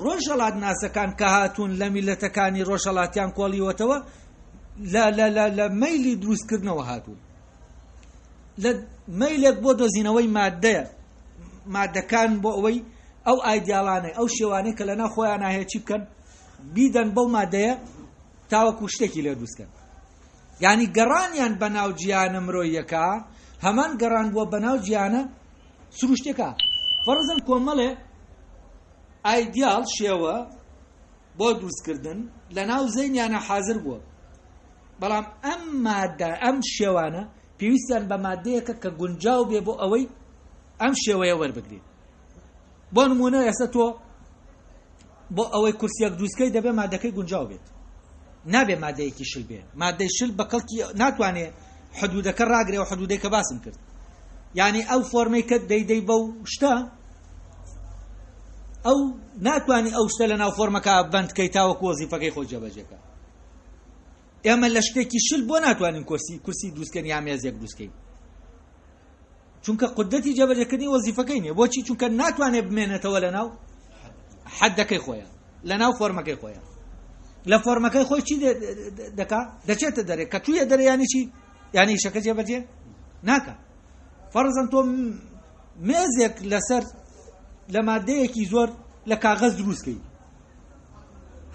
ڕۆژهەڵات ناسەکان کە هاتوون لە میلەتەکانی ڕۆژهەڵاتیان کۆڵیوەتەوە لە مەیلی دروستکردنەوە هاتوون، لە مەیلێک بۆ دۆزینەوەی مادەکان بۆ ئەوەی ئەو ئایدیاڵانەی ئەو شێوانەی کە لەناو خۆیان ناهەیە چی بکەن بیدەن بەو مادەیە تاوەکو شتێکی لێ دروستکەن. یعنی گەڕانیان بەناو جیانە مرۆییەکە هەمان گەڕان بووە بەناو جیانە سروشتێکە. فەرزەن کۆمەڵێ ئایدیال شێوە بۆ دروستکردن لەناو زەینیانە حازر بووە، بەڵام ئەم مادە ئەم شێوانە پێویستیان بە مادەیەکە کە گونجاو بێ بۆ ئەوەی ئەم شێوەیە وەربگرێت. بۆ نمونە ئێستا تۆ بۆ ئەوەی کورسیەک دروستکەی دەبێ مادەکەی گونجاو بێت، نابێ مادەیەکی شل بێ. مادەی شل بە کەڵکی ناتوانێ حدودەکە ڕاگرێ و حدودەی کە باسم کرد. یعنی ئەو فۆرمەی کە دەیدەی بەو شتە ئەو ناتوانانی ئەو شتە لە ناو فۆرمەکە بەندکەی تاوەکو وەزیفەکەی خۆی جێبەجێکە. ئێمە لە شتێکی شل بۆ ناتوانین کورسی دروستکەین یا مێزێک دروستکەین، چونکە قودرەتی جێبەجێکردنی وەزیفەکەی نییە. بۆچی؟ چونکە ناتوانێت بمێنێتەوە لە ناو حەدەکەی خۆیان، لە ناو فۆرمەکەی خۆیان. لە فۆرمەکەی خۆی چی دەکا؟ دەچێتە دەرێ، کە توویە دەرێ یانی چی؟ یانی شەکە جێبەجێ ناکە. فەرزەن تۆ مێزێک لەسەر لە مادەیەکی زۆر لە کاغەز دروستکەی،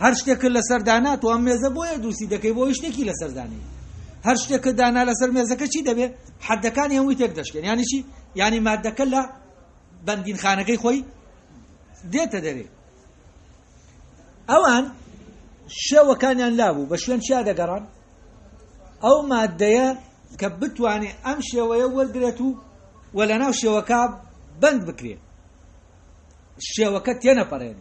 هەر شتێکە لەسەر دانا تۆ ئەم مێزە بۆیە دروستی دەکەی بۆ شتێکی لەسەر دانەی. هەر شتێکە دانا لەسەر مێزەکە چی دەبێت؟ حەدەکانی هەمووی تێک دەشکێن. یانی چی؟ یانی مادەکە لە بەندینخانەکەی خۆی دێتە دەرێ. ئەوان شێوەکانیان لابوو بە شوێن چیا دەگەڕان؟ ئەو مادەیە کە بتوانێت ئەم شێوەیە وەرگرێت و لە ناو شێوەکە بند بکرێت، شێوەکە تێنەپەڕێن.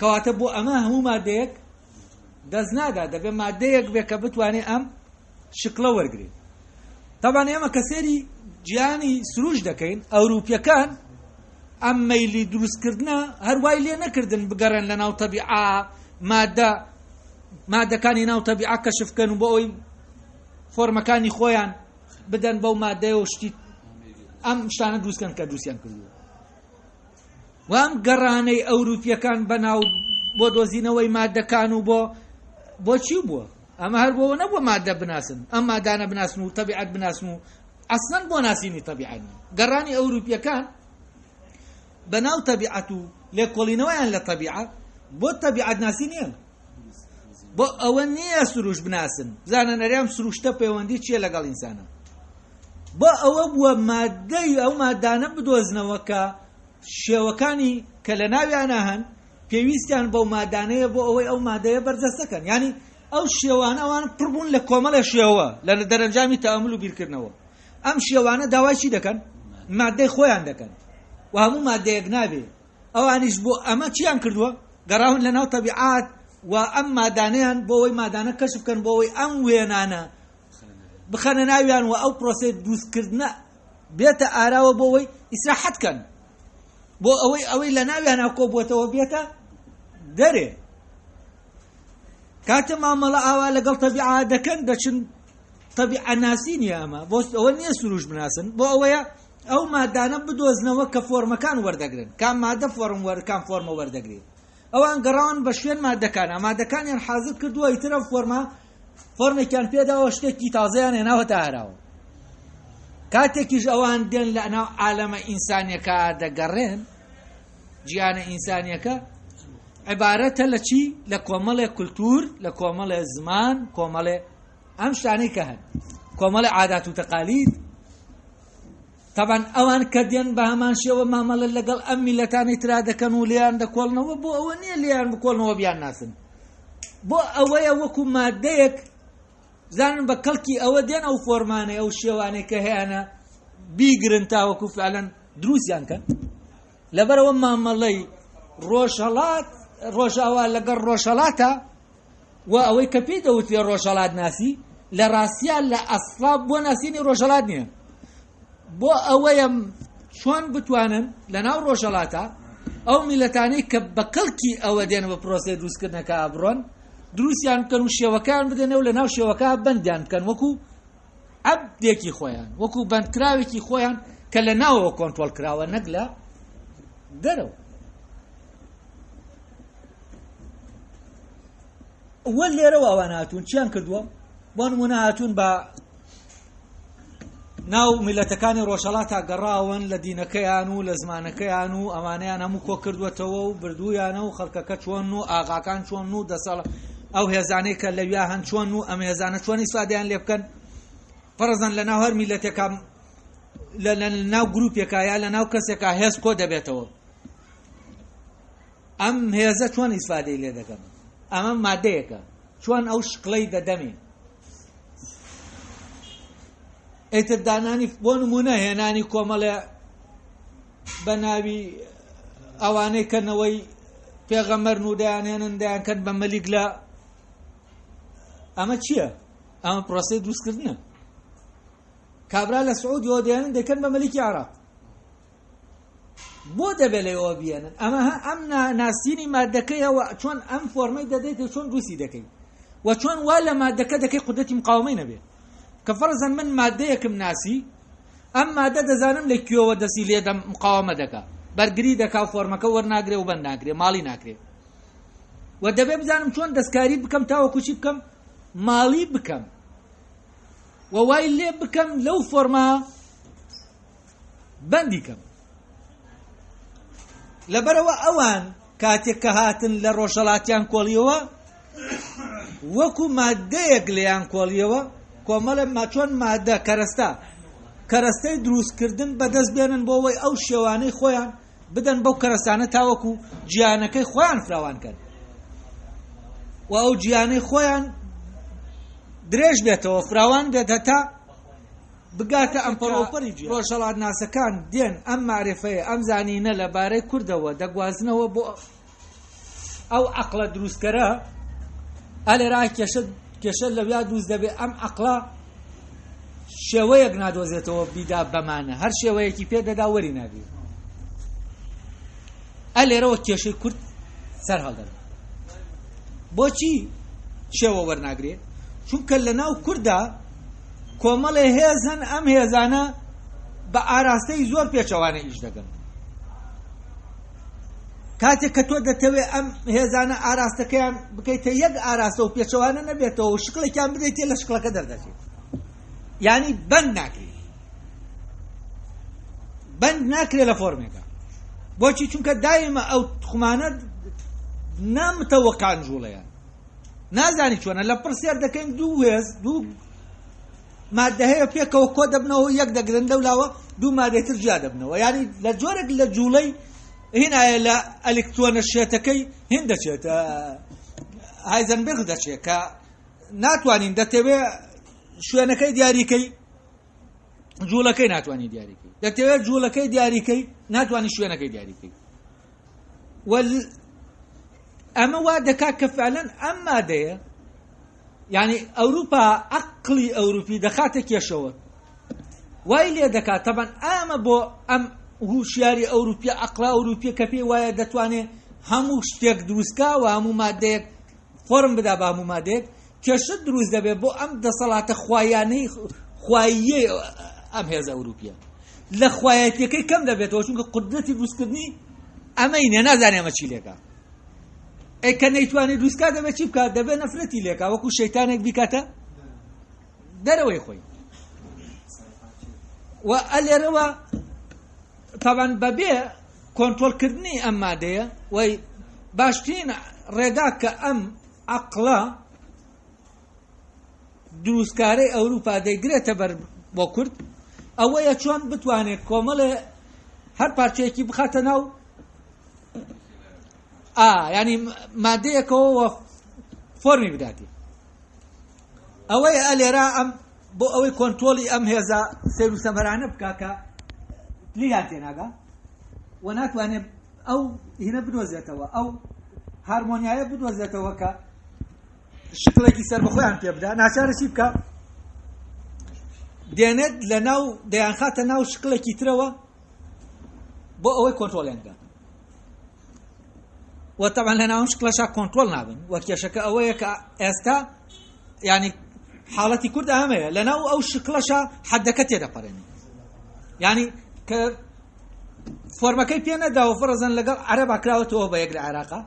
کەواتە بۆ ئەمە هەموو مادەیەک دەست نادا، دەبێت مادەیەک بێ کە بتوانێت ئەم شکڵە وەرگرێت. تەبان ئێمە کە سێری جیهانی سروش دەکەین، ئەوروپیەکان ئەم مەیلی دروستکردنە هەروای لێ نەکردن بگەڕێن لە ناو تەبیعە مادەکانی ناو تەبیعە کەشفکەن و بۆ ئەوەی فۆرمەکانی خۆیان بدەن بەو مادەیە و شتی ئەم شتانە دروستکەن کە دروستیان کردووە. و ئەم گەڕانەی ئەوروپیەکان بەناو بۆ دۆزینەوەی مادەکان و بۆ چی بووە؟ ئەمە هەر بۆەوە نەبووە مادە بناسن، ئەم مادانە بناسن و تەبیعەت بناسن و ئەسڵەن بۆ ناسینی تەبیعەت. گەڕانی ئەوروپیەکان بەناو تەبیعەت و لێکۆڵینەوەیان لە تەبیعەت بۆ تەبیعەت ناسی نییە، بۆ ئەوە نییە سروش بناسن بزانە نەریام سروشتە پەیوەندی چییە لەگەڵ ئینسانە. بۆ ئەوە بووە مادەی ئەو مادانە بدۆزنەوە کە شێوەکانی کە لە ناویانە هەن پێویستیان بەو مادانەیە بۆ ئەوەی ئەو مادەیە بەرجەستەکەن. ینی ئەو شێوانە ئەوان پڕبوون لە کۆمەڵە شێوە لە دەرەنجامی تەئەمل و بیرکردنەوە. ئەم شێوانە داوای چی دەکەن؟ مادەی خۆیان دەکەن و هەموو مادەیەک نابێ. ئەوانیش بۆ ئەمە چیان کردووە؟ گەڕاون لە ناو تەبیعات و ئەم مادانەیان بۆ ئەوەی مادانە کەشف بکەن، بۆ ئەوەی ئەم وێنانە بخەنە ناویان و ئەو پرۆسەی دروستکردنە بێتە ئاراوە بۆ ئەوەی ئیسراحەت کەن، بۆ ئەوەی لە ناویان ئەوکۆ بۆتەوە بێتە دەرێ. کاتە مامەڵە ئاوا لەگەڵ تەبیعە دەکەن دەچن تەبیعە ناسی نیە. ئەمە بۆ ئەوە نییە سروش بناسن، بۆ ئەوەیە ئەو مادانە بدۆزنەوە کە فۆرمەکان وەردەگرن، کام مادە کام فۆرمە وەردەگرێت. ئەوان گەڕاون بە شوێن مادەکانە، مادەکانیان حازر کردووە ئیترە فۆرمێکیان پێداوە شتێکی تازەیان هێناوەتە ئاراوە. کاتێکیش ئەوان دێن لە ناو عالەمە ئینسانیەکە دەگەڕێن، جیانە ئینسانیەکە عیبارەتە لە چی؟ لە کۆمەڵێ کولتور، لە کۆمەڵێ زمان، کۆمەڵێ ئەم شتانەی کە هەن، کۆمەڵێ عادات و تەقالید. طبعا ئەوان کە دێن بە هەمان شێوە مامەڵە لەگەڵ ئەم میلەتانی ترا دەکەن و لیان دەکۆڵنەوە، بۆ ئەوە نییە لیان بکۆڵنەوە بیان ناسن، بۆ ئەوەیە وەکو مادەیەک زانن بە کەڵکی ئەوە دێن ئەو فۆرمانەی ئەو شێوانەی کە هەیەە بیگرن تاوەکو فعلەن دروستیان کەن. لەبەرەوە مامەڵەی ڕۆژهەڵات ڕۆژاوا لەگەڵ ڕۆژهەڵاتە و ئەوەی کە پێی دەوتێ ڕۆژهەڵات ناسی لە ڕاستیان لە ئەسڵاب بۆ ناسینی ڕۆژهەڵات نییە. بۆ ئەوەیە چۆن بتوانن لە ناو ڕۆژهەڵاتە ئەو میلەتانەی کە بە کەڵکی ئەوە دێن بە پرۆسەی دروستکردنەکە ئەبڕۆن دروستیان بکەن و شێوەکان بدەنەوە لە ناو شێوەکە بەندیان بکەن، وەکو عەبدێکی خۆیان، وەکو بەندکراوێکی خۆیان کە لە ناوەوە کۆنترۆڵ کراوە، نەک لە دەرەوە. وەلێرەوە ئەوان هاتوون چیان کردووە بۆ نمونە هاتوون بە ناو میلەتەکانی ڕۆژهەڵاتا گەڕاون لە دینەکەیان و لە زمانەکەیان و ئەمانەیان هەموو کۆ کردوەتەوە و بردوویانە و خەڵکەکە چۆن و ئاغاکان چۆن و دەسەڵ ئەو هێزانەی کە لەویا هەن چۆن و ئەم هێزانە چۆن ئیسفادەیان لێ بکەن فەرەزەن لە ناو هەر میلەتێکا لە ناو گروپێکا یا لە ناو کەسێکا هێز کۆ دەبێتەوە ئەم هێزە چۆن ئیسفادەی لێ دەکەن ئەمە مادەیەکە چۆن ئەو شقلەی دەدەمێ ئیتر دانانی بۆ نمونە هێنانی کۆمەڵێ بە ناوی ئەوانەی کەنەوەی پێغەمبەر و دەیانێنن دەیانکەن بە مەلیک لە ئەمە چییە؟ ئەمە پرۆسەی دروستکردنە کابرا لە سعودیەوە دەیانن دەکەن بە مەلیکی عەرەب بۆ دەبێت لەوە بێنن ئەمە ئەم ناسینی مادەکەیەوە چۆن ئەم فۆرمەی دەدەیت و چۆن دروستی دەکەیت و چۆن وا لە مادەکە دەکەی قودرەتی مقاومەی نەبێت کە فەرزەن من مادەیەکم ناسی ئەم مادە دەزانم لە کوێوە دەسی لێ مقاومە دەکا بەرگری دەکا و فۆرمەکە وەرناگرێ و بەند ناگرێ ماڵی ناکرێ و دەبێ بزانم چۆن دەستکاری بکەم تاوەکو چی بکەم ماڵی بکەم و وای لێ بکەم لەو فۆرما بەندی کەم لەبەرەوە ئەوان کاتێک کە هاتن لە ڕۆژهەڵاتیان کۆڵیەوە وەکو مادەیەک لێیان کۆڵیەوە کۆمەڵە چۆن مادە کەرەستەی دروستکردن بەدەست بێنن بۆ ئەوەی ئەو شێوانەی خۆیان بدەن بەو کەرەستانە تاوەکو گیانەکەی خۆیان فراوان کرد و ئەو گیانەی خۆیان درێژ بێتەوە فراوان بێت هەتا بگاتە ئەم پەڕۆپەری ڕۆژهەڵات ناسەکان دێن ئەم معرفەیە ئەم زانینە لەبارەی کوردەوە دەگوازنەوە بۆ ئەو عەقڵە دروستکەرە ئەلێرا کێشە لەویا دروست دەبێت ئەم عەقڵە شێوەیەک نادۆزێتەوە بیدا بەمانە هەر شێوەیەکی پێدەدا وەری نابێت ئەلێرەوە کێشەی کورد سەر هەڵدەن بۆچی شێوە وەرناگرێت چونکە لە ناو کووردا کۆمەڵێ هێزن ئەم هێزانە بە ئاراستەی زۆر پێچەوانە ئیش دەکەن کاتێک کە تۆ دەتەوێت ئەم هێزانە ئاراستەکەیان بکەیتە یەک ئاراستە و پێچەوانە نەبێتەوە و شقڵێکیان بدەیتێ لە شقڵەکە دەردەچێت یعنی بەند ناکرێت لە فۆرمێکە بۆچی چونکە دایمە ئەو تخمانە نامتەوە کانجوڵەیان نازانی چۆنە لە پرسیار دەکەین دوو هێز دوو مادە هەیە پێکەوە کۆ دەبنەوە یەک دەگرن لەولاوە دوو مادەیتر جیا دەبنەوە یعنی لە جۆرێک لە جوڵەی هینایە لە ئەلکترۆنە شێتەکەی هین دەچێت هایزەنبێرگ دەچێت کە ناتوانین دەتەوێت شوێنەکەی دیاریکەی جوڵەکەی ناتوانین دیاریکەی دەتەوێت جوڵەکەی دیاریکەی ناتوانین شوێنەکەی دیاریکەی ئەمە وا دەکات کە فعلەن ئەم مادەیە یعنی ئەوروپا عەقڵی ئەوروپی دەخاتە کێشەوە وای لێ دەکات تەبەن ئەمە بۆ ئەم هوشیاری ئەوروپی عەقڵە ئەوروپی کە پێی وایە دەتوانێت هەموو شتێک دروستکا و هەموو مادەیەک فۆرم بدا بە هەموو مادەیەک کێشە دروست دەبێت بۆ ئەم دەسەڵاتە خوایانەی خواییەی ئەم هێزە ئەوروپیە لە خوایەتیەکەی کەم دەبێتەوە چونکە قودرەتی دروستکردنی ئەمەینێ نازانێ ئەمە چی لێکا ئەی کە نەیتوانێت دروستکا دەبێت چی بکات دەبێت نەفرەتی لێکا وەکو شەیتانێک بیکاتە دەرەوەی خۆی و ئەلێرەوە تەبەن بەبێ کۆنتڕۆڵکردنی ئەم مادەیە وەی باشترین ڕێگا کە ئەم عەقڵە دروستکارەی ئەوروپا دەیگرێتە بەر بۆ کورد ئەوەیە چۆن بتوانێت کۆمەڵێ هەر پارچەیەکی بخاتە ناو ینی مادەیەکەوە فۆرمی بداتی ئەوەی ئەلێرا ئەم بۆ ئەوەی کۆنتۆڵی ئەم هێزە سەیر و سەمەرانە بکاکە لیان تێناگا و ناتوانێت ئەو هینە بدۆزێتەوە ئەو هارمۆنیایە بدۆزێتەوە کە شکڵێکی سەر بەخۆیان پێ بدا ناچارە چی بکە دێنێت لە ناو دەیان خاتە ناو شکڵێکی ترەوە بۆ ئەوەی کۆنتڕۆڵیان بکات و طبعا لە ناوم شکڵەشا کۆنتڕۆڵ نابن وە کێشەکە ئەوەیە کە ئێستا ینی حاڵەتی کورد ئەمەیە لە ناو ئەو شکڵەشا حەدەکە تێدەپەڕێنی ینی کە فۆرمەکەی پێ نەداوە فەرەزەن لەگەڵ عەرەبا کراوەتەوە بە یەک لە عێراقا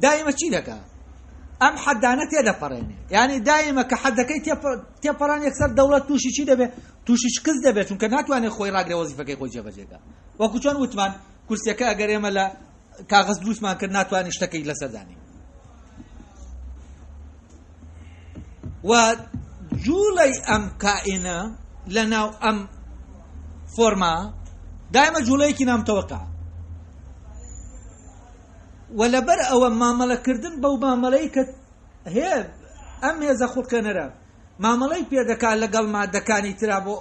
دایمە چی دەکات ئەم حەدانە تێدەپەڕێنێ یعنی دائیمە کە حەدەکەی تێپەڕان یەکسەر دەوڵەت تووشی چی دەبێت تووشی شکست دەبێت چونکە ناتوانێت خۆی ڕاگرێ وەزیفەکەی خۆی جێبەجێکە وەکو چۆن وتمان کورسەکە ئەگەر ئێمە لە کاغەز دروستمان کرد ناتوانین شتەکەی لەسەردانی و جوڵەی ئەم کائینە لەناو ئەم فۆرما دائما جوڵەیەکی نامتەوەقع و لەبەر ئەوە مامەڵەکردن بەو مامەڵەی کە هەیە ئەم هێزە خوڵکەنەرە مامەڵەی پێدەکات لەگەڵ مادەکانی ترا بۆ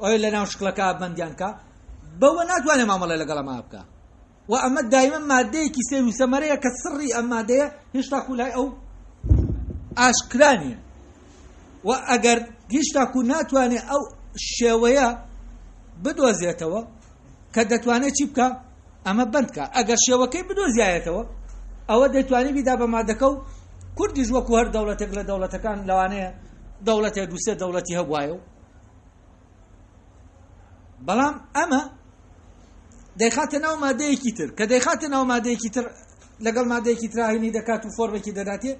ئەوەی لەناو شکڵەکە بەندیانکە بەوە ناتوانێت مامەڵەی لەگەڵ ئەمە بکە و ئەمە دایما مادەیەکی سێر و سەمەرەیە کە سڕی ئەم مادەیە هێشتا لای ئەو ئاشکرانیە و ئەگەر گشتاکو ناتوانێت ئەو شێوەیە بدۆزێتەوە کە دەتوانێت چی بکە ئەمە بندکە ئەگەر شێوەکەی بدۆزیایەتەوە ئەوە دەتوانێت بیدا بە مادەکە و کوردیش وەکو هەر دەوڵەتێک لە دەوڵەتەکان لەوانەیە دەوڵەتێک دووسێ دەوڵەتی هەبوایە و بەڵام ئەمە دەیخاتە ناو مادەیەکی تر کە دەیخاتە ناو مادەیەکی تر لەگەڵ مادەیەکی تراهینی دەکات و فۆرمێکی دەداتێ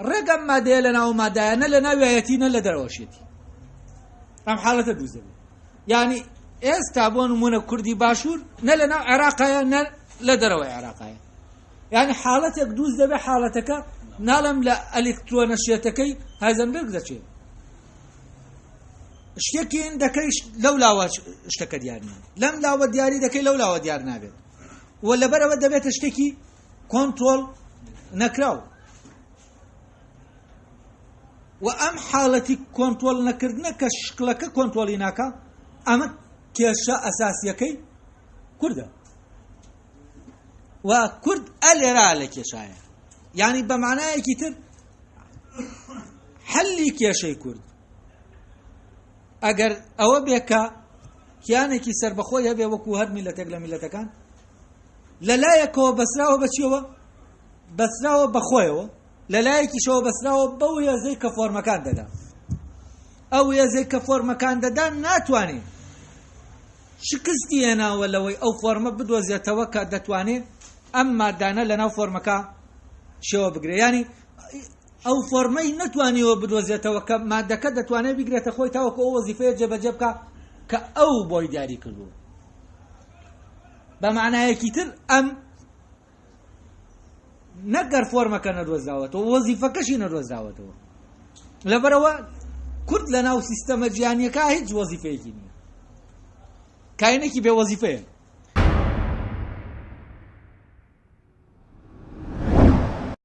ڕێگەم مادەیە لە ناو مادایە نە لە ناوایەتی نە لە دەرەوەشێتی ئەم حاڵەتە دووزە یعنی ئێستا بۆ نمونە کوردی باشوور نە لە ناو عێراقایە نە لە دەرەوەی عێراقایە یعنی حاڵەتێک دووز دەبێ حاڵەتەکە ناڵم لە ئەلکترۆنەشێتەکەی هایزەنبێرگ دەچێت شتێکی ئین دەکەی لەو لاوە شتەکە دیار نابێت لەم لاوە دیاری دەکەی لەو لاوە دیار نابێت و لەبەرەوە دەبێتە شتێکی کۆنترۆڵ نەکراو و ئەم حاڵەتی کۆنترۆڵ نەکردنە کە شکڵەکە کۆنترۆڵی ناکە ئەمە کێشە ئەساسیەکەی کوردە و کورد ئەلێرا لە کێشایە یعنی بە معنایەکی تر حەلی کێشەی کورد ئەگەر ئەوە بێکە کیانێکی سربەخۆی هەبێ وەکو هەر میلەتێک لە میلەتەکان لەلایەکەوە بەسراوە بەچیەوە بەسراوە بەخۆیەوە لەلایەکیشەوە بەسراوە بەو هێزەی کە فۆرمەکان دەدا ئەو هێزەی کە فۆرمەکان دەدا ناتوانێت شکستی هێناوە لەوەی ئەو فۆرمە بدۆزێتەوە کە دەتوانێت ئەم مادانە لەناو فۆرمەکە شێوە بگرێت ینی ئەو فۆرمەی نتوانیەوە بدۆزێتەوە کە مادەکە دەتوانێت بگرێتە خۆی تاوەکو ئەو وەزیفەیە جێبەجێ بکە کە ئەو بۆی دیاری کردووە بە معنایەکی تر ئەم نەگەر فۆرمەکە نەدۆزراوەتەوە وەزیفەکەشی نەدۆزراوەتەوە لەبەرەوە کورد لە ناو سیستەمە جیهانیەکە هیچ وەزیفەیەکی نییە کاینێکی بێ وەزیفەیە